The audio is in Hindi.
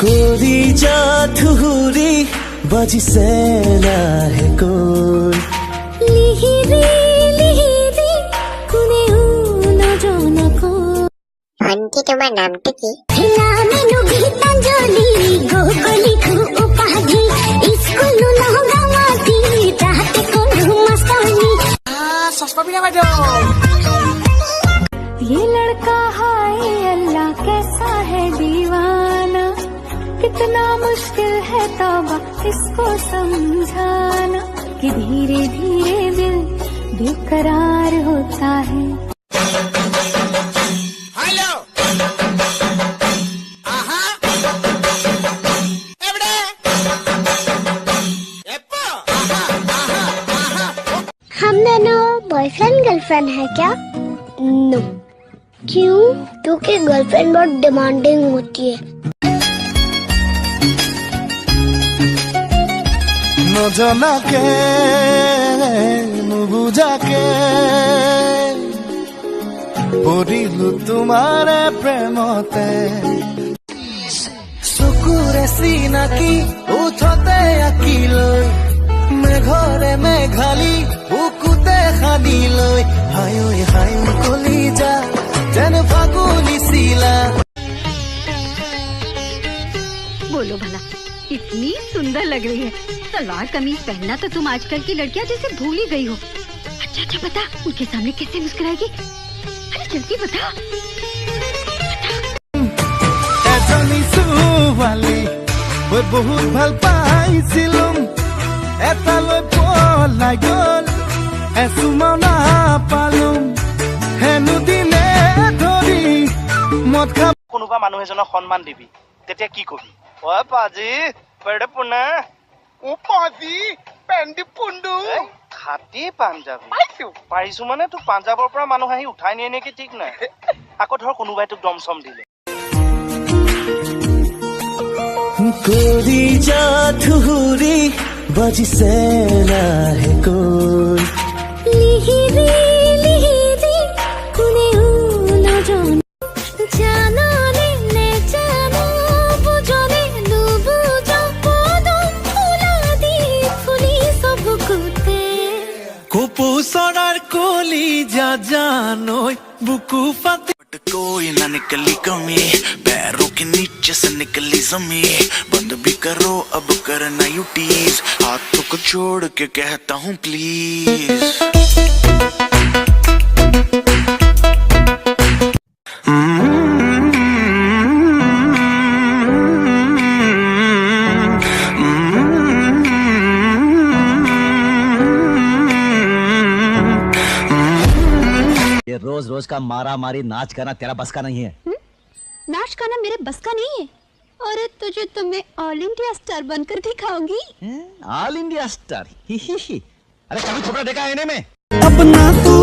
गोरी जाथुरी बजी सेना है कोई लिहिरी कुने नजनको आंटी तुम्हार नामটা কি? নামেनु গীতাঞ্জলি গোগলি খু উপাধি স্কুল নহগামাতি তাহাতে কোন মাস্টারনি सस्ता भी लगा दो। ये लड़का हाय अल्लाह कैसा है दीवाना कितना मुश्किल है तौबा इसको समझाना कि धीरे धीरे दिल बेकरार होता है। हेलो आहा एवडे एप्पो आहा आहा आहा हम दोनों बॉयफ्रेंड गर्लफ्रेंड है क्या? नो। क्यों? क्योंकि गर्लफ्रेंड बहुत डिमांडिंग होती है। न जाना के नुबुझा के परिलु तुम्हारे प्रेमते चकुरे चिनाकी उठते आकिলৈ मेघरे मेघाली बुकुते खानी লৈ हायो हायो कलिजा जेन फागुनी सिला। बोलो भला इतनी सुंदर लग रही है। सलवार कमीज पहनना तो तुम आजकल की लड़कियां जैसे भूल ही गई हो। अच्छा अच्छा बता उनके सामने कैसे मुस्कुराएगी? अरे जल्दी बता। एजनी सुवाली মই बहुत ভাল পাইছিলুম এটালৈ পলাই গল এচুমাও নাপালুম হেনু দিনে ধৰি মদ খা কোনোবা মানুহ এজনক সন্মান দিবি তেতিয়া কি কবি? অ পাজি পেড়ে পুনা ও পাজি পেন্ডি পুন্ডু খাটি পাঞ্জাবী পাৰিছো মানে তোক পাঞ্জাবৰ পৰা মানুহ আহি উঠাই নিয়ে নেকি ঠিক নাই। আকৌ ধৰ কোনোবাই তোক দমচম দিলে गोरी जाथुरी बजी सेना है कोई लिहिरी कुने नजनको जानो ने जानो बुझने नुबुझो पदम फुलादी फुली सबकुते कुपुसरार कोली जा जानोय बुकु फाते कोई ना निकली कमी पैरों के नीचे से निकली जमी बंद भी करो अब करना यू टीज हाथों को छोड़ के कहता हूँ प्लीज। ये रोज रोज का मारा मारी नाच करना तेरा बस का नहीं है। नाच गाना मेरे बस का नहीं है। और तुझे तो मैं ऑल इंडिया स्टार बनकर दिखाऊंगी। ऑल इंडिया स्टार ही। अरे कभी छोटा देखा है इन्हें में अपना तू